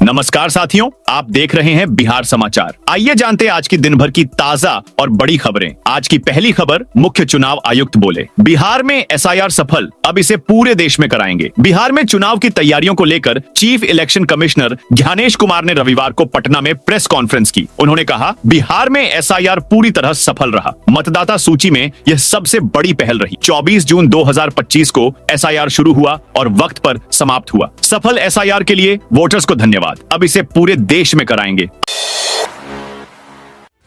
नमस्कार साथियों, आप देख रहे हैं बिहार समाचार। आइए जानते हैं आज की दिन भर की ताजा और बड़ी खबरें। आज की पहली खबर, मुख्य चुनाव आयुक्त बोले बिहार में एसआईआर सफल, अब इसे पूरे देश में कराएंगे। बिहार में चुनाव की तैयारियों को लेकर chief election commissioner Gyanesh Kumar ने रविवार को पटना में प्रेस कॉन्फ्रेंस की। उन्होंने कहा, बिहार में एसआईआर पूरी तरह सफल रहा। मतदाता सूची में यह सबसे बड़ी पहल रही। 24 जून 2025 को एसआईआर शुरू हुआ और वक्त पर समाप्त हुआ। सफल एसआईआर के लिए वोटर्स को धन्यवाद। अब इसे पूरे देश में कराएंगे।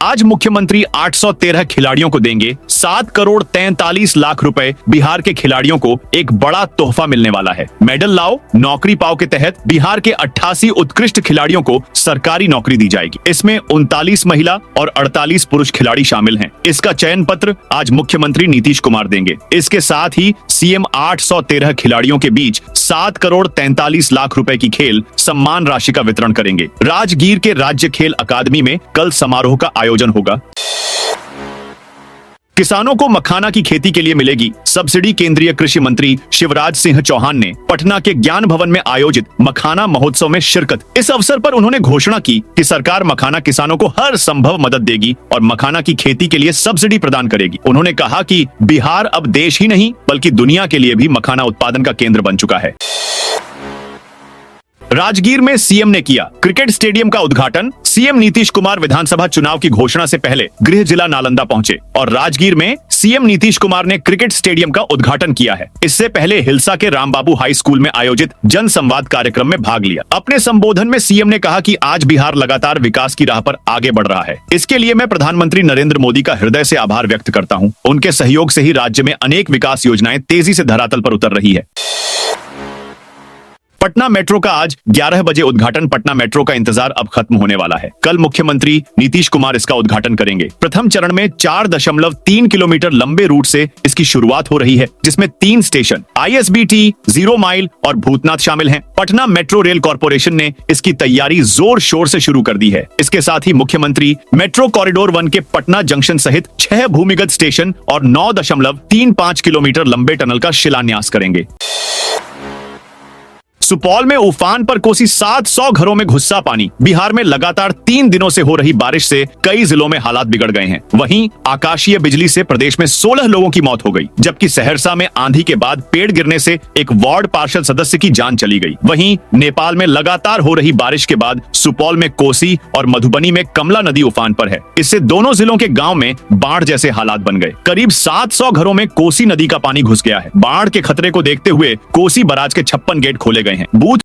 आज मुख्यमंत्री 813 खिलाड़ियों को देंगे 7 करोड़ 43 लाख रुपए। बिहार के खिलाड़ियों को एक बड़ा तोहफा मिलने वाला है। मेडल लाओ नौकरी पाओ के तहत बिहार के 88 उत्कृष्ट खिलाड़ियों को सरकारी नौकरी दी जाएगी। इसमें 39 महिला और 48 पुरुष खिलाड़ी शामिल हैं। इसका चयन पत्र आज मुख्यमंत्री नीतीश कुमार देंगे। इसके साथ ही सीएम 813 खिलाड़ियों के बीच 7 करोड़ 43 लाख रुपए की खेल सम्मान राशि का वितरण करेंगे। राजगीर के राज्य खेल अकादमी में कल समारोह का आयोजन होगा। किसानों को मखाना की खेती के लिए मिलेगी सब्सिडी। केंद्रीय कृषि मंत्री शिवराज सिंह चौहान ने पटना के ज्ञान भवन में आयोजित मखाना महोत्सव में शिरकत। इस अवसर पर उन्होंने घोषणा की कि सरकार मखाना किसानों को हर संभव मदद देगी और मखाना की खेती के लिए सब्सिडी प्रदान करेगी। उन्होंने कहा कि बिहार अब देश ही नहीं बल्कि दुनिया के लिए भी मखाना उत्पादन का केंद्र बन चुका है। राजगीर में सीएम ने किया क्रिकेट स्टेडियम का उद्घाटन। सीएम नीतीश कुमार विधानसभा चुनाव की घोषणा से पहले गृह जिला नालंदा पहुंचे और राजगीर में सीएम नीतीश कुमार ने क्रिकेट स्टेडियम का उद्घाटन किया है। इससे पहले हिलसा के रामबाबू हाई स्कूल में आयोजित जन संवाद कार्यक्रम में भाग लिया। अपने संबोधन में सीएम ने कहा कि आज बिहार लगातार विकास की राह पर आगे बढ़ रहा है। इसके लिए मैं प्रधानमंत्री नरेंद्र मोदी का हृदय से आभार व्यक्त करता हूँ। उनके सहयोग से ही राज्य में अनेक विकास योजनाएं तेजी से धरातल पर उतर रही है। पटना मेट्रो का आज 11 बजे उद्घाटन। पटना मेट्रो का इंतजार अब खत्म होने वाला है। कल मुख्यमंत्री नीतीश कुमार इसका उद्घाटन करेंगे। प्रथम चरण में 4.3 किलोमीटर लंबे रूट से इसकी शुरुआत हो रही है, जिसमें 3 स्टेशन आईएसबीटी, 0 माइल और भूतनाथ शामिल हैं। पटना मेट्रो रेल कॉर्पोरेशन ने इसकी तैयारी जोर शोर से शुरू कर दी है। इसके साथ ही मुख्यमंत्री मेट्रो कॉरिडोर 1 के पटना जंक्शन सहित 6 भूमिगत स्टेशन और 9.35 किलोमीटर लंबे टनल का शिलान्यास करेंगे। सुपौल में उफान पर कोसी 700 घरों में घुसा पानी। बिहार में लगातार 3 दिनों से हो रही बारिश से कई जिलों में हालात बिगड़ गए हैं। वहीं आकाशीय बिजली से प्रदेश में 16 लोगों की मौत हो गई, जबकि सहरसा में आंधी के बाद पेड़ गिरने से एक वार्ड पार्षद सदस्य की जान चली गई। वहीं नेपाल में लगातार हो रही बारिश के बाद सुपौल में कोसी और मधुबनी में कमला नदी उफान पर है। इससे दोनों जिलों के गाँव में बाढ़ जैसे हालात बन गए। करीब 700 घरों में कोसी नदी का पानी घुस गया है। बाढ़ के खतरे को देखते हुए कोसी बराज के 56 गेट खोले गए हैं। बूथ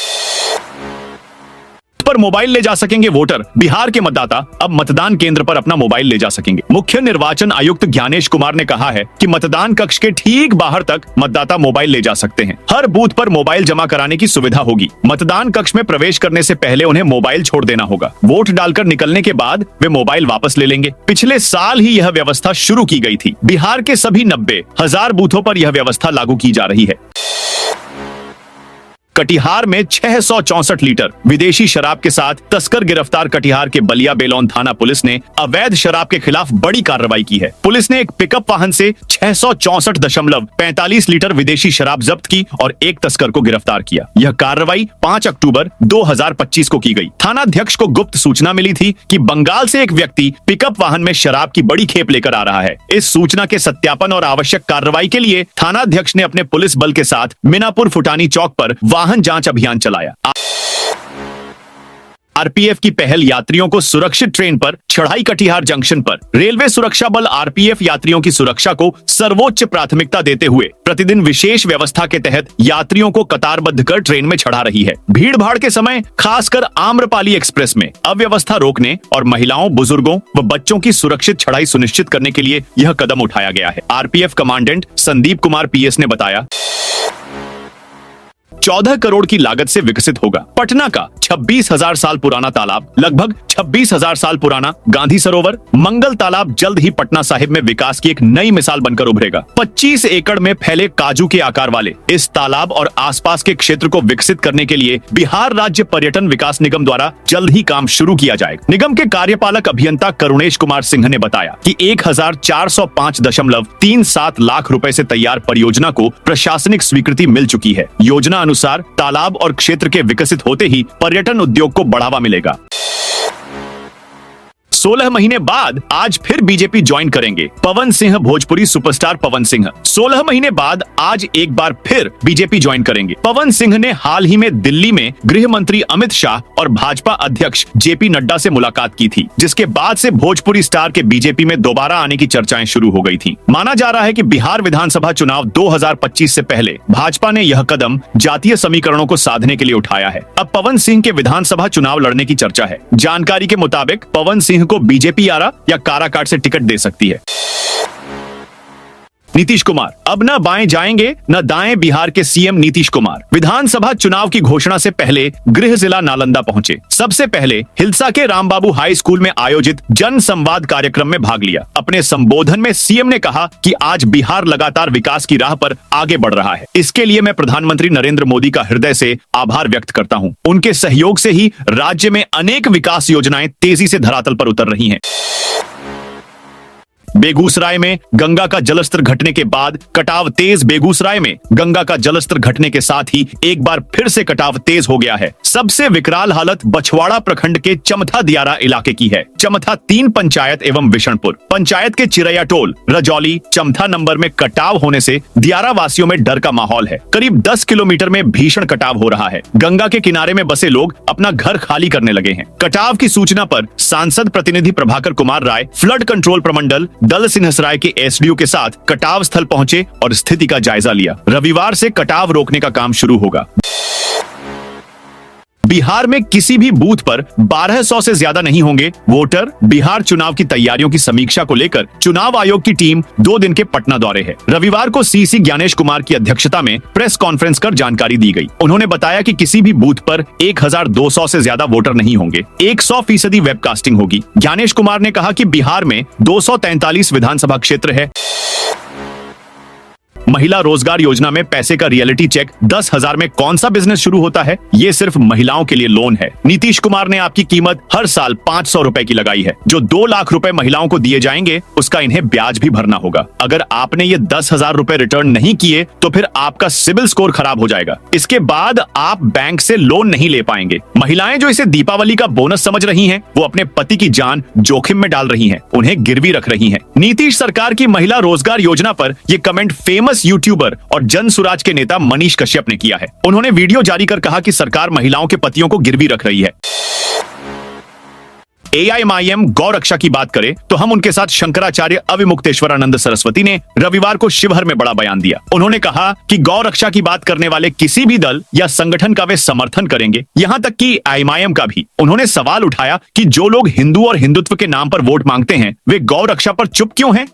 पर मोबाइल ले जा सकेंगे वोटर। बिहार के मतदाता अब मतदान केंद्र पर अपना मोबाइल ले जा सकेंगे। मुख्य निर्वाचन आयुक्त ज्ञानेश कुमार ने कहा है कि मतदान कक्ष के ठीक बाहर तक मतदाता मोबाइल ले जा सकते हैं। हर बूथ पर मोबाइल जमा कराने की सुविधा होगी। मतदान कक्ष में प्रवेश करने से पहले उन्हें मोबाइल छोड़ देना होगा। वोट डालकर निकलने के बाद वे मोबाइल वापस ले लेंगे। पिछले साल ही यह व्यवस्था शुरू की गई थी। बिहार के सभी 90,000 बूथों पर यह व्यवस्था लागू की जा रही है। कटिहार में 664 लीटर विदेशी शराब के साथ तस्कर गिरफ्तार। कटिहार के बलिया बेलौन थाना पुलिस ने अवैध शराब के खिलाफ बड़ी कार्रवाई की है। पुलिस ने एक पिकअप वाहन से 664.45 लीटर विदेशी शराब जब्त की और एक तस्कर को गिरफ्तार किया। यह कार्रवाई 5 अक्टूबर 2025 को की गई। थानाध्यक्ष को गुप्त सूचना मिली थी कि बंगाल से एक व्यक्ति पिकअप वाहन में शराब की बड़ी खेप लेकर आ रहा है। इस सूचना के सत्यापन और आवश्यक कार्रवाई के लिए थानाध्यक्ष ने अपने पुलिस बल के साथ मीनापुर फुटानी चौक पर वाहन जांच अभियान चलाया। आरपीएफ की पहल, यात्रियों को सुरक्षित ट्रेन पर चढ़ाई। कटिहार जंक्शन पर रेलवे सुरक्षा बल आरपीएफ यात्रियों की सुरक्षा को सर्वोच्च प्राथमिकता देते हुए प्रतिदिन विशेष व्यवस्था के तहत यात्रियों को कतारबद्ध कर ट्रेन में चढ़ा रही है। भीड़ भाड़ के समय खासकर आम्रपाली एक्सप्रेस में अव्यवस्था रोकने और महिलाओं, बुजुर्गों व बच्चों की सुरक्षित चढ़ाई सुनिश्चित करने के लिए यह कदम उठाया गया है। RPF commandant Sandeep Kumar PS ने बताया, 14 करोड़ की लागत से विकसित होगा पटना का 26,000 साल पुराना तालाब। लगभग 26,000 साल पुराना गांधी सरोवर मंगल तालाब जल्द ही पटना साहिब में विकास की एक नई मिसाल बनकर उभरेगा। 25 एकड़ में फैले काजू के आकार वाले इस तालाब और आसपास के क्षेत्र को विकसित करने के लिए बिहार राज्य पर्यटन विकास निगम द्वारा जल्द ही काम शुरू किया जाएगा। निगम के कार्यपालक अभियंता करुणेश कुमार सिंह ने बताया कि 1405.37 लाख रुपए से तैयार परियोजना को प्रशासनिक स्वीकृति मिल चुकी है। योजना अनुसार तालाब और क्षेत्र के विकसित होते ही पर्यटन उद्योग को बढ़ावा मिलेगा। 16 महीने बाद आज फिर बीजेपी ज्वाइन करेंगे पवन सिंह। भोजपुरी सुपरस्टार पवन सिंह 16 महीने बाद आज एक बार फिर बीजेपी ज्वाइन करेंगे। पवन सिंह ने हाल ही में दिल्ली में गृह मंत्री अमित शाह और भाजपा अध्यक्ष जेपी नड्डा से मुलाकात की थी, जिसके बाद से भोजपुरी स्टार के बीजेपी में दोबारा आने की चर्चाएं शुरू हो गई थी। माना जा रहा है कि बिहार विधानसभा चुनाव 2025 से पहले भाजपा ने यह कदम जातीय समीकरणों को साधने के लिए उठाया है। अब पवन सिंह के विधानसभा चुनाव लड़ने की चर्चा है। जानकारी के मुताबिक पवन सिंह को बीजेपी आरा या काराकाट से टिकट दे सकती है। नीतीश कुमार अब न बाएं जाएंगे न दाएं। बिहार के सीएम नीतीश कुमार विधानसभा चुनाव की घोषणा से पहले गृह जिला नालंदा पहुंचे। सबसे पहले हिलसा के रामबाबू हाई स्कूल में आयोजित जन संवाद कार्यक्रम में भाग लिया। अपने संबोधन में सीएम ने कहा कि आज बिहार लगातार विकास की राह पर आगे बढ़ रहा है। इसके लिए मैं प्रधानमंत्री नरेंद्र मोदी का हृदय से आभार व्यक्त करता हूं। उनके सहयोग से ही राज्य में अनेक विकास योजनाएं तेजी से धरातल पर उतर रही हैं। बेगूसराय में गंगा का जलस्तर घटने के बाद कटाव तेज। बेगूसराय में गंगा का जलस्तर घटने के साथ ही एक बार फिर से कटाव तेज हो गया है। सबसे विकराल हालत बछवाड़ा प्रखंड के चमथा दियारा इलाके की है। चमथा 3 पंचायत एवं विशनपुर पंचायत के चिरैया टोल, रजौली, चमथा नंबर में कटाव होने से दियारा वासियों में डर का माहौल है। करीब 10 किलोमीटर में भीषण कटाव हो रहा है। गंगा के किनारे में बसे लोग अपना घर खाली करने लगे हैं। कटाव की सूचना पर सांसद प्रतिनिधि प्रभाकर कुमार राय फ्लड कंट्रोल प्रमंडल दल सिंहसराय के एसडीओ के साथ कटाव स्थल पहुंचे और स्थिति का जायजा लिया। रविवार से कटाव रोकने का काम शुरू होगा। बिहार में किसी भी बूथ पर 1200 से ज्यादा नहीं होंगे वोटर। बिहार चुनाव की तैयारियों की समीक्षा को लेकर चुनाव आयोग की टीम 2 दिन के पटना दौरे है। रविवार को सीसी ज्ञानेश कुमार की अध्यक्षता में प्रेस कॉन्फ्रेंस कर जानकारी दी गई। उन्होंने बताया कि किसी भी बूथ पर 1200 से ज्यादा वोटर नहीं होंगे। 100% वेबकास्टिंग होगी। ज्ञानेश कुमार ने कहा कि बिहार में 243 विधानसभा क्षेत्र है। महिला रोजगार योजना में पैसे का रियलिटी चेक 10,000 में कौन सा बिजनेस शुरू होता है? ये सिर्फ महिलाओं के लिए लोन है। नीतीश कुमार ने आपकी कीमत हर साल 500 रुपए की लगाई है। जो 2 लाख रुपए महिलाओं को दिए जाएंगे उसका इन्हें ब्याज भी भरना होगा। अगर आपने ये 10,000 रुपए रिटर्न नहीं किए तो फिर आपका सिविल स्कोर खराब हो जाएगा। इसके बाद आप बैंक से लोन नहीं ले पाएंगे। महिलाएं जो इसे दीपावली का बोनस समझ रही हैं, वो अपने पति की जान जोखिम में डाल रही हैं, उन्हें गिरवी रख रही हैं। नीतीश सरकार की महिला रोजगार योजना पर ये कमेंट फेमस यूट्यूबर और जन सुराज के नेता मनीष कश्यप ने किया है। उन्होंने वीडियो जारी कर कहा कि सरकार महिलाओं के पतियों को गिरवी रख रही है। AIMIM गौ रक्षा की बात करें तो हम उनके साथ शंकराचार्य अविमुक्तेश्वरानंद सरस्वती ने रविवार को शिवहर में बड़ा बयान दिया। उन्होंने कहा कि गौ रक्षा की बात करने वाले किसी भी दल या संगठन का वे समर्थन करेंगे, यहां तक कि AIMIM का भी। उन्होंने सवाल उठाया कि जो लोग हिंदू और हिंदुत्व के नाम पर वोट मांगते हैं वे गौ रक्षा पर चुप क्यों हैं?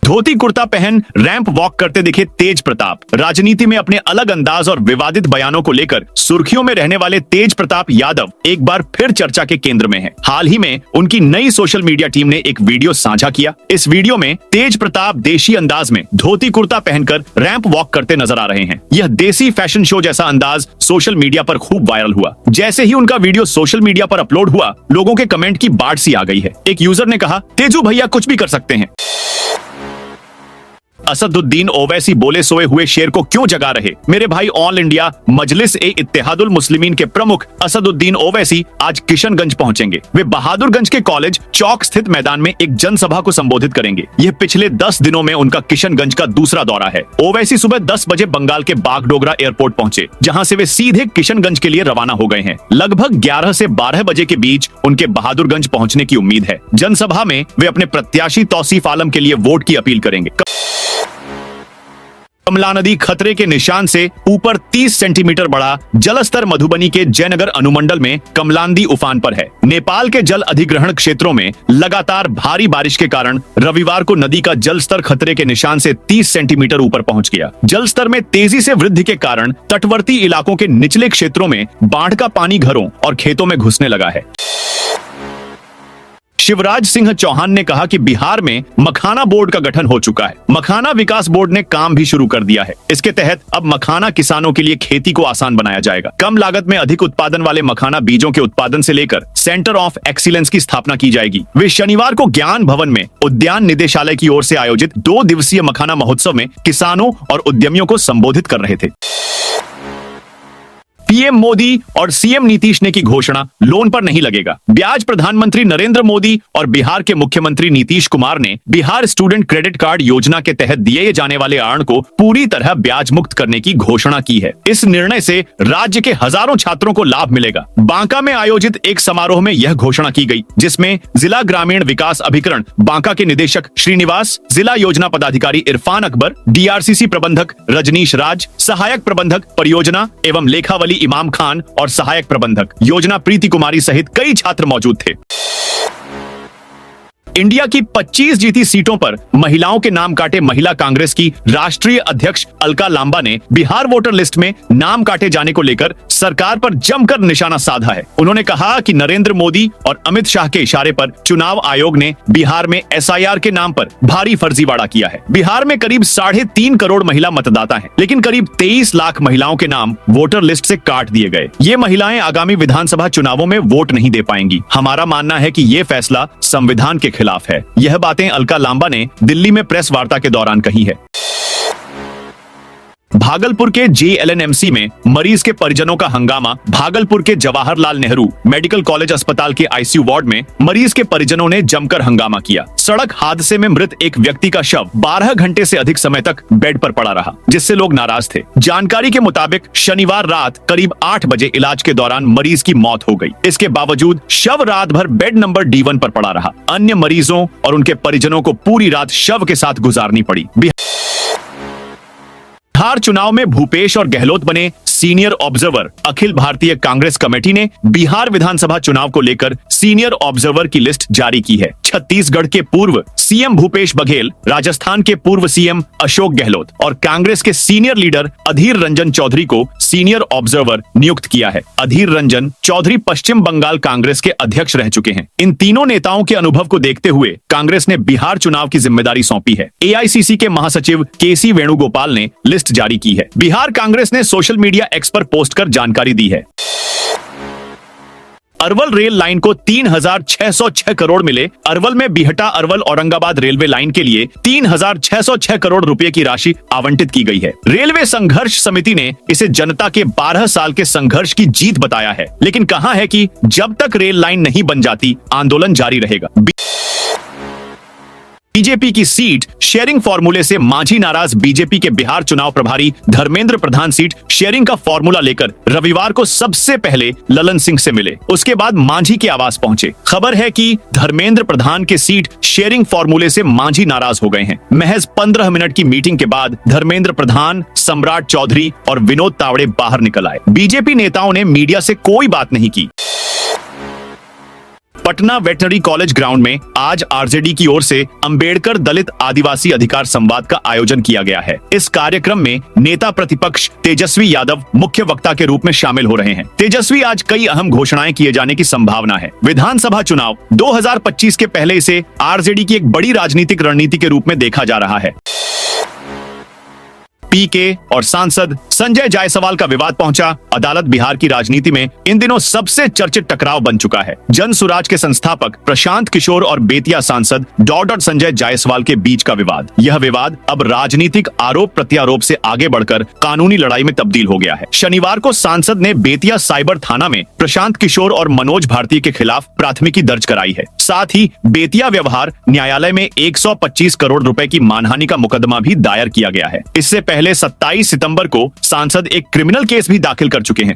धोती कुर्ता पहन रैंप वॉक करते दिखे तेज प्रताप। राजनीति में अपने अलग अंदाज और विवादित बयानों को लेकर सुर्खियों में रहने वाले तेज प्रताप यादव एक बार फिर चर्चा के केंद्र में हैं। हाल ही में उनकी नई सोशल मीडिया टीम ने एक वीडियो साझा किया। इस वीडियो में तेज प्रताप देशी अंदाज में धोती कुर्ता पहनकर रैंप वॉक करते नजर आ रहे हैं। यह देसी फैशन शो जैसा अंदाज सोशल मीडिया पर खूब वायरल हुआ। जैसे ही उनका वीडियो सोशल मीडिया पर अपलोड हुआ, लोगों के कमेंट की बाढ़ सी आ गई है। एक यूजर ने कहा, तेजू भैया कुछ भी कर सकते हैं। असदुद्दीन ओवैसी बोले सोए हुए शेर को क्यों जगा रहे? मेरे भाई ऑल इंडिया मजलिस-ए-इत्तेहादुल मुस्लिमीन के प्रमुख असदुद्दीन ओवैसी आज किशनगंज पहुंचेंगे। वे बहादुरगंज के कॉलेज चौक स्थित मैदान में एक जनसभा को संबोधित करेंगे। यह पिछले 10 दिनों में उनका किशनगंज का दूसरा दौरा है। ओवैसी सुबह 10 बजे बंगाल के बागडोगरा एयरपोर्ट पहुंचे, जहां से वे सीधे किशनगंज के लिए रवाना हो गए हैं। लगभग 11 से 12 बजे के बीच उनके बहादुरगंज पहुंचने की उम्मीद है। जनसभा में वे अपने प्रत्याशी तौसीफ आलम के लिए वोट की अपील करेंगे। कमला नदी खतरे के निशान से ऊपर 30 सेंटीमीटर बढ़ा। जलस्तर मधुबनी के जयनगर अनुमंडल में कमलांदी उफान पर है। नेपाल के जल अधिग्रहण क्षेत्रों में लगातार भारी बारिश के कारण रविवार को नदी का जलस्तर खतरे के निशान से 30 सेंटीमीटर ऊपर पहुंच गया। जलस्तर में तेजी से वृद्धि के कारण तटवर्ती इलाकों के निचले क्षेत्रों में बाढ़ का पानी घरों और खेतों में घुसने लगा है। शिवराज सिंह चौहान ने कहा कि बिहार में मखाना बोर्ड का गठन हो चुका है। मखाना विकास बोर्ड ने काम भी शुरू कर दिया है। इसके तहत अब मखाना किसानों के लिए खेती को आसान बनाया जाएगा। कम लागत में अधिक उत्पादन वाले मखाना बीजों के उत्पादन से लेकर सेंटर ऑफ एक्सीलेंस की स्थापना की जाएगी। वे शनिवार को ज्ञान भवन में उद्यान निदेशालय की ओर से आयोजित 2 दिवसीय मखाना महोत्सव में किसानों और उद्यमियों को संबोधित कर रहे थे। पीएम मोदी और सीएम नीतीश ने की घोषणा, लोन पर नहीं लगेगा ब्याज। प्रधानमंत्री नरेंद्र मोदी और बिहार के मुख्यमंत्री नीतीश कुमार ने बिहार स्टूडेंट क्रेडिट कार्ड योजना के तहत दिए जाने वाले ऋण को पूरी तरह ब्याज मुक्त करने की घोषणा की है। इस निर्णय से राज्य के हजारों छात्रों को लाभ मिलेगा। बांका में आयोजित एक समारोह में यह घोषणा की गई, जिसमें जिला ग्रामीण विकास अभिकरण बांका के निदेशक श्रीनिवास, जिला योजना पदाधिकारी इरफान अकबर, डीआरसीसी प्रबंधक रजनीश राज, सहायक प्रबंधक परियोजना एवं लेखावली इमाम खान और सहायक प्रबंधक योजना प्रीति कुमारी सहित कई छात्र मौजूद थे। इंडिया की 25 जीती सीटों पर महिलाओं के नाम काटे महिला कांग्रेस की राष्ट्रीय अध्यक्ष अलका लांबा ने बिहार वोटर लिस्ट में नाम काटे जाने को लेकर सरकार पर जमकर निशाना साधा है। उन्होंने कहा कि नरेंद्र मोदी और अमित शाह के इशारे पर चुनाव आयोग ने बिहार में एसआईआर के नाम पर भारी फर्जीवाड़ा किया है। बिहार में करीब 3.5 करोड़ महिला मतदाता हैं, लेकिन करीब 23 लाख महिलाओं के नाम वोटर लिस्ट से काट दिए गए। ये महिलाएं आगामी विधानसभा चुनावों में वोट नहीं दे पाएंगी। हमारा मानना है कि ये फैसला संविधान के खिलाफ है। यह बातें अलका लांबा ने दिल्ली में प्रेस वार्ता के दौरान कही है। भागलपुर के जेएलएनएमसी में मरीज के परिजनों का हंगामा। भागलपुर के जवाहरलाल नेहरू मेडिकल कॉलेज अस्पताल के आईसीयू वार्ड में मरीज के परिजनों ने जमकर हंगामा किया। सड़क हादसे में मृत एक व्यक्ति का शव 12 घंटे से अधिक समय तक बेड पर पड़ा रहा, जिससे लोग नाराज थे। जानकारी के मुताबिक शनिवार रात करीब 8 बजे इलाज के दौरान मरीज की मौत हो गई। इसके बावजूद शव रात भर बेड नंबर D1 पर पड़ा रहा। अन्य मरीजों और उनके परिजनों को पूरी रात शव के साथ गुजारनी पड़ी। बिहार चुनाव में भूपेश और गहलोत बने senior observer. Akhil Bharatiya Congress committee ने बिहार विधानसभा चुनाव को लेकर सीनियर ऑब्जर्वर की लिस्ट जारी की है। छत्तीसगढ़ के पूर्व सीएम भूपेश बघेल, राजस्थान के पूर्व सीएम अशोक गहलोत और कांग्रेस के सीनियर लीडर अधीर रंजन चौधरी को सीनियर ऑब्जर्वर नियुक्त किया है। अधीर रंजन चौधरी पश्चिम बंगाल कांग्रेस के अध्यक्ष रह चुके हैं। इन तीनों नेताओं के अनुभव को देखते हुए कांग्रेस ने बिहार चुनाव की जिम्मेदारी सौंपी है। एआईसीसी के महासचिव केसी वेणुगोपाल ने लिस्ट जारी की है। बिहार कांग्रेस ने सोशल मीडिया एक्स पर पोस्ट कर जानकारी दी है। अरवल रेल लाइन को 3,606 करोड़ मिले। अरवल में बिहटा अरवल औरंगाबाद रेलवे लाइन के लिए 3,606 करोड़ रुपए की राशि आवंटित की गई है। रेलवे संघर्ष समिति ने इसे जनता के 12 साल के संघर्ष की जीत बताया है, लेकिन कहा है कि जब तक रेल लाइन नहीं बन जाती आंदोलन जारी रहेगा। बीजेपी की सीट शेयरिंग फॉर्मूले से मांझी नाराज। बीजेपी के बिहार चुनाव प्रभारी धर्मेंद्र प्रधान सीट शेयरिंग का फॉर्मूला लेकर रविवार को सबसे पहले ललन सिंह से मिले। उसके बाद मांझी के आवास पहुंचे। खबर है कि धर्मेंद्र प्रधान के सीट शेयरिंग फॉर्मूले से मांझी नाराज हो गए हैं। महज 15 मिनट की मीटिंग के बाद धर्मेंद्र प्रधान, सम्राट चौधरी और विनोद तावड़े बाहर निकल आए। बीजेपी नेताओं ने मीडिया से कोई बात नहीं की। पटना वेटनरी कॉलेज ग्राउंड में आज आरजेडी की ओर से अंबेडकर दलित आदिवासी अधिकार संवाद का आयोजन किया गया है। इस कार्यक्रम में नेता प्रतिपक्ष तेजस्वी यादव मुख्य वक्ता के रूप में शामिल हो रहे हैं। तेजस्वी आज कई अहम घोषणाएं किए जाने की संभावना है। विधानसभा चुनाव 2025 के पहले इसे आरजेडी की एक बड़ी राजनीतिक रणनीति के रूप में देखा जा रहा है। पीके और सांसद संजय जायसवाल का विवाद पहुंचा अदालत। बिहार की राजनीति में इन दिनों सबसे चर्चित टकराव बन चुका है। जन सुराज के संस्थापक प्रशांत किशोर और बेतिया सांसद संजय जायसवाल के बीच का विवाद। यह विवाद अब राजनीतिक आरोप प्रत्यारोप से आगे बढ़कर कानूनी लड़ाई में तब्दील हो गया है। शनिवार को सांसद ने बेतिया साइबर थाना में प्रशांत किशोर और मनोज भारती के खिलाफ प्राथमिकी दर्ज कराई है। साथ ही बेतिया व्यवहार न्यायालय में 125 करोड़ रुपए की मानहानि का मुकदमा भी दायर किया गया है। इससे पहले 27 सितंबर को सांसद एक क्रिमिनल केस भी दाखिल कर चुके हैं।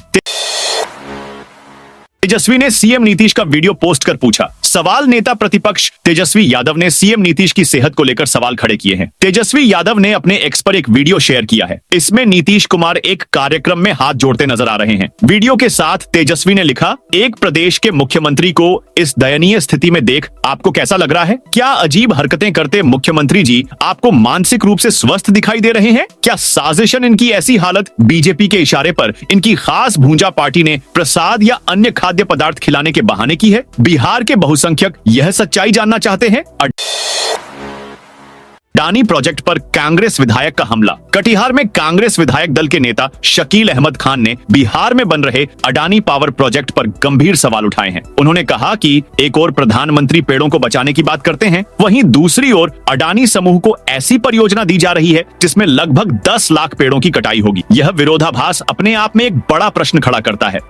तेजस्वी ने सीएम नीतीश का वीडियो पोस्ट कर पूछा सवाल। नेता प्रतिपक्ष तेजस्वी यादव ने सीएम नीतीश की सेहत को लेकर सवाल खड़े किए हैं। तेजस्वी यादव ने अपने एक्स पर एक वीडियो शेयर किया है। इसमें नीतीश कुमार एक कार्यक्रम में हाथ जोड़ते नजर आ रहे हैं। वीडियो के साथ तेजस्वी ने लिखा, एक प्रदेश के मुख्यमंत्री को इस दयनीय स्थिति में देख आपको कैसा लग रहा है? क्या अजीब हरकतें करते मुख्यमंत्री जी आपको मानसिक रूप से स्वस्थ दिखाई दे रहे हैं? क्या साजिशन इनकी ऐसी हालत? बीजेपी के इशारे पर इनकी खास भूंजा पार्टी ने प्रसाद या अन्य खाद्य पदार्थ खिलाने के बहाने की है? बिहार के बहुसंख्यक यह सच्चाई जानना चाहते हैं। अडानी प्रोजेक्ट पर कांग्रेस विधायक का हमला। कटिहार में कांग्रेस विधायक दल के नेता शकील अहमद खान ने बिहार में बन रहे अडानी पावर प्रोजेक्ट पर गंभीर सवाल उठाए हैं। उन्होंने कहा कि एक ओर प्रधानमंत्री पेड़ों को बचाने की बात करते हैं, वहीं दूसरी ओर अडानी समूह को ऐसी परियोजना दी जा रही है जिसमें लगभग 10 लाख पेड़ों की कटाई होगी। यह विरोधाभास अपने आप में एक बड़ा प्रश्न खड़ा करता है।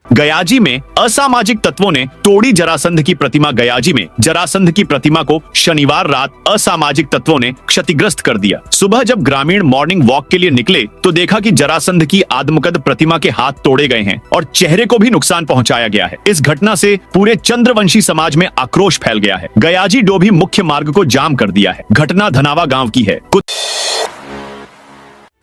गयाजी में असामाजिक तत्वों ने तोड़ी जरासंध की प्रतिमा। गयाजी में जरासंध की प्रतिमा को शनिवार रात असामाजिक तत्वों ने क्षतिग्रस्त कर दिया। सुबह जब ग्रामीण मॉर्निंग वॉक के लिए निकले तो देखा कि जरासंध की आदमकद प्रतिमा के हाथ तोड़े गए हैं और चेहरे को भी नुकसान पहुंचाया गया है। इस घटना से पूरे चंद्रवंशी समाज में आक्रोश फैल गया है। गयाजी डोभी मुख्य मार्ग को जाम कर दिया है। घटना धनावा गांव की है।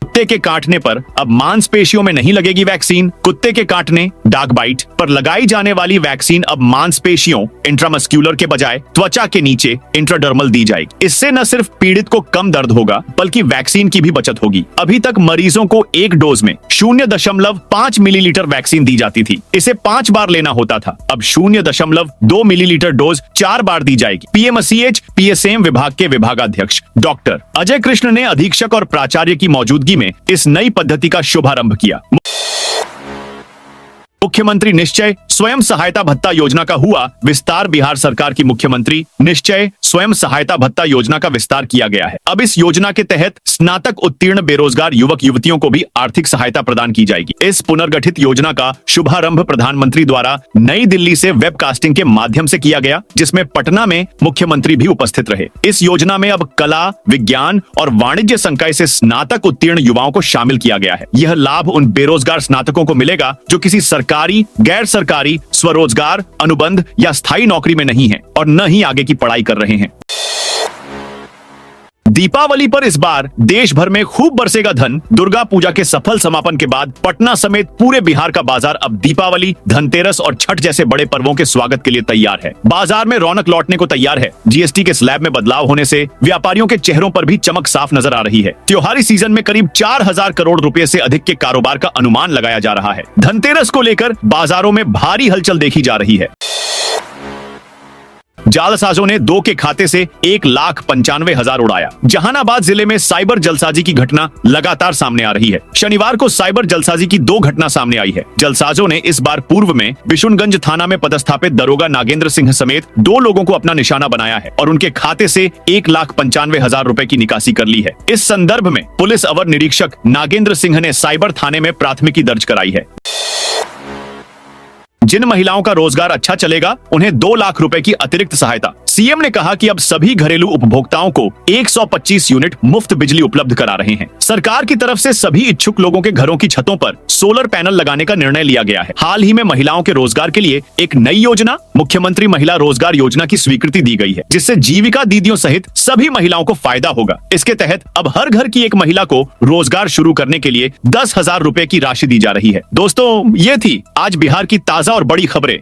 कुत्ते के काटने पर अब मांसपेशियों में नहीं लगेगी वैक्सीन। कुत्ते के काटने डॉग बाइट पर लगाई जाने वाली वैक्सीन अब मांसपेशियों इंट्रामस्क्यूलर के बजाय त्वचा के नीचे इंट्राडर्मल दी जाएगी। इससे न सिर्फ पीड़ित को कम दर्द होगा बल्कि वैक्सीन की भी बचत होगी। अभी तक मरीजों को एक डोज में 0.5 मिलीलीटर वैक्सीन दी जाती थी। इसे 5 बार लेना होता था। अब 0.2 मिलीलीटर डोज 4 बार दी जाएगी। पीएमसीएच पीएसएम विभाग के विभागाध्यक्ष डॉक्टर अजय कृष्ण ने अधीक्षक और प्राचार्य की मौजूदगी में इस नई पद्धति का शुभारंभ किया। मुख्यमंत्री निश्चय स्वयं सहायता भत्ता योजना का हुआ विस्तार। बिहार सरकार की मुख्यमंत्री निश्चय स्वयं सहायता भत्ता योजना का विस्तार किया गया है। अब इस योजना के तहत स्नातक उत्तीर्ण बेरोजगार युवक युवतियों को भी आर्थिक सहायता प्रदान की जाएगी। इस पुनर्गठित योजना का शुभारंभ प्रधानमंत्री द्वारा नई दिल्ली से वेबकास्टिंग के माध्यम से किया गया, जिसमें पटना में मुख्यमंत्री भी उपस्थित रहे। इस योजना में अब कला, विज्ञान और वाणिज्य संकाय से स्नातक उत्तीर्ण युवाओं को शामिल किया गया है। यह लाभ उन बेरोजगार स्नातकों को मिलेगा जो किसी सरकारी, गैर सरकारी, स्वरोजगार, अनुबंध या स्थायी नौकरी में नहीं है और न ही आगे की पढ़ाई कर रहे हैं। दीपावली पर इस बार देश भर में खूब बरसेगा धन। दुर्गा पूजा के सफल समापन के बाद पटना समेत पूरे बिहार का बाजार अब दीपावली, धनतेरस और छठ जैसे बड़े पर्वों के स्वागत के लिए तैयार है। बाजार में रौनक लौटने को तैयार है। जीएसटी के स्लैब में बदलाव होने से व्यापारियों के चेहरों पर भी चमक साफ नजर आ रही है। त्योहारी सीजन में करीब 4000 करोड़ रुपए से अधिक के कारोबार का अनुमान लगाया जा रहा है। धनतेरस को लेकर बाजारों में भारी हलचल देखी जा रही है। जालसाजों ने 2 के खाते से 1,95,000 उड़ाया। जहानाबाद जिले में साइबर जलसाजी की घटना लगातार सामने आ रही है। शनिवार को साइबर जलसाजी की 2 घटना सामने आई है। जलसाजों ने इस बार पूर्व में बिशुनगंज थाना में पदस्थापित दरोगा नागेंद्र सिंह समेत 2 लोगों को अपना निशाना बनाया है और उनके खाते से 1,95,000 रुपए की निकासी कर ली है। इस संदर्भ में पुलिस अवर निरीक्षक नागेंद्र सिंह ने साइबर थाने में प्राथमिकी दर्ज कराई है। जिन महिलाओं का रोजगार अच्छा चलेगा उन्हें 2 लाख रुपए की अतिरिक्त सहायता। सीएम ने कहा कि अब सभी घरेलू उपभोक्ताओं को 125 यूनिट मुफ्त बिजली उपलब्ध करा रहे हैं। सरकार की तरफ से सभी इच्छुक लोगों के घरों की छतों पर सोलर पैनल लगाने का निर्णय लिया गया है। हाल ही में महिलाओं के रोजगार के लिए एक नई योजना मुख्यमंत्री महिला रोजगार योजना की स्वीकृति दी गई है, जिससे जीविका दीदियों सहित सभी महिलाओं को फायदा होगा। इसके तहत अब हर घर की एक महिला को रोजगार शुरू करने के लिए 10,000 रुपए की राशि दी जा रही है। दोस्तों, ये थी आज बिहार की ताजा और बड़ी खबरें।